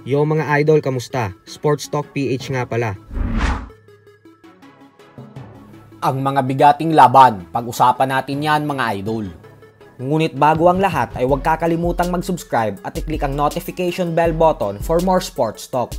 Yo mga idol, kamusta? Sports Talk PH nga pala. Ang mga bigating laban, pag-usapan natin yan mga idol. Ngunit bago ang lahat ay huwag kakalimutang mag-subscribe at i-click ang notification bell button for more sports talk.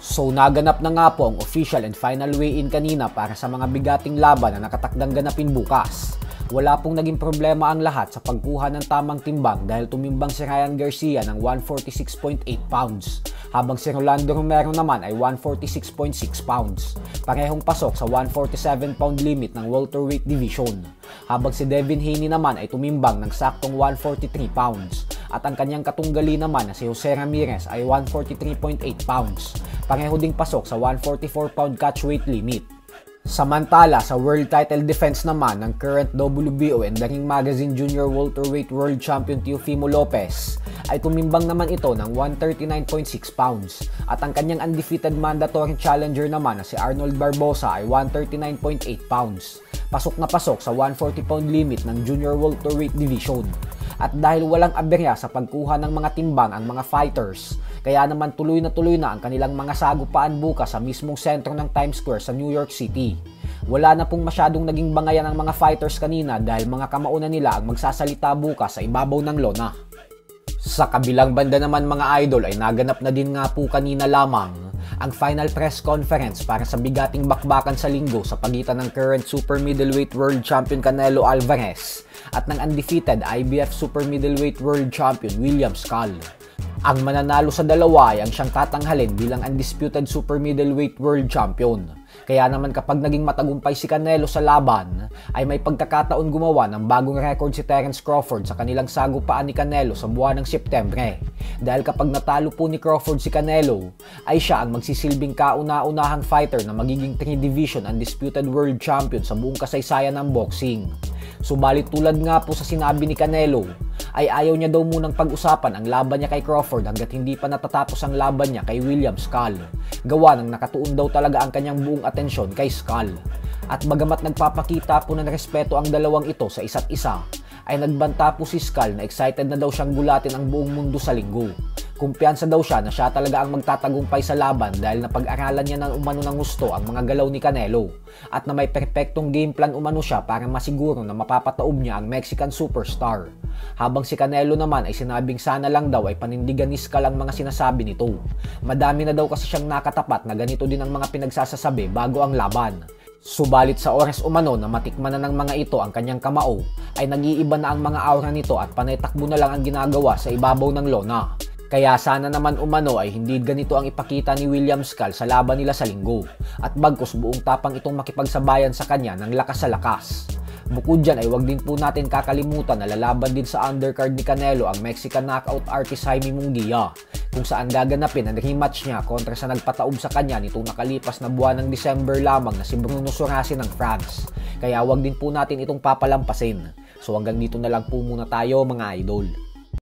So naganap na nga po ang official and final weigh-in kanina para sa mga bigating laban na nakatakdang ganapin bukas. Wala pong naging problema ang lahat sa pagkuha ng tamang timbang dahil tumimbang si Ryan Garcia ng 146.8 pounds, habang si Rolando Romero naman ay 146.6 pounds. Parehong pasok sa 147 pound limit ng welterweight division, habang si Devin Haney naman ay tumimbang ng saktong 143 pounds at ang kanyang katunggali naman na si Jose Ramirez ay 143.8 pounds. Pareho ding pasok sa 144 pound catchweight limit. Samantala, sa world title defense naman ng current WBO and The Ring Magazine Junior Welterweight World Champion Teofimo Lopez ay tumimbang naman ito ng 139.6 pounds at ang kanyang undefeated mandatory challenger naman na si Arnold Barboza ay 139.8 pounds. Pasok na pasok sa 140 pound limit ng junior welterweight division. At dahil walang aberya sa pagkuha ng mga timbang ang mga fighters, kaya naman tuloy na ang kanilang mga sagupaan bukas sa mismong sentro ng Times Square sa New York City. Wala na pong masyadong naging bangayan ang mga fighters kanina dahil mga kamauna nila ang magsasalita bukas sa ibabaw ng lona. Sa kabilang banda naman mga idol ay naganap na din nga po kanina lamang ang final press conference para sa bigating bakbakan sa linggo sa pagitan ng current super middleweight world champion Canelo Alvarez at ng undefeated IBF super middleweight world champion William Scull. Ang mananalo sa dalawa ay ang siyang tatanghalin bilang undisputed super middleweight world champion. Kaya naman kapag naging matagumpay si Canelo sa laban, ay may pagkakataon gumawa ng bagong record si Terence Crawford sa kanilang sagupaan ni Canelo sa buwan ng Setyembre. Dahil kapag natalo po ni Crawford si Canelo, ay siya ang magsisilbing kauna-unahang fighter na magiging 3-division undisputed world champion sa buong kasaysayan ng boxing. Subalit tulad nga po sa sinabi ni Canelo, ay ayaw niya daw munang pag-usapan ang laban niya kay Crawford hanggat hindi pa natatapos ang laban niya kay William Scull. Gawa ng nakatuon daw talaga ang kanyang buong atensyon kay Scull. At bagamat nagpapakita po ng respeto ang dalawang ito sa isa't isa, ay nagbanta po si Scull na excited na daw siyang gulatin ang buong mundo sa linggo. Kumpiyansa daw siya na siya talaga ang magtatagumpay sa laban dahil napag-aralan niya ng umano ng gusto ang mga galaw ni Canelo at na may perpektong game plan umano siya para masiguro na mapapataob niya ang Mexican superstar. Habang si Canelo naman ay sinabing sana lang daw ay panindigan ni Scull ang mga sinasabi nito. Madami na daw kasi siyang nakatapat na ganito din ang mga pinagsasasabi bago ang laban. Subalit sa oras umano na matikman na ng mga ito ang kanyang kamao, ay nag-iiba na ang mga aura nito at panay takbo na lang ang ginagawa sa ibabaw ng lona. Kaya sana naman umano ay hindi ganito ang ipakita ni William Scull sa laban nila sa linggo at bagkus buong tapang itong makipagsabayan sa kanya ng lakas sa lakas. Bukod dyan ay wag din po natin kakalimutan na lalaban din sa undercard ni Canelo ang Mexican knockout artist Jaime Munguia, kung saan gaganapin ang rematch niya kontra sa nagpataob sa kanya nitong nakalipas na buwan ng December lamang na si Bruno Sorasi ng France. Kaya wag din po natin itong papalampasin. So hanggang dito na lang po muna tayo mga idol.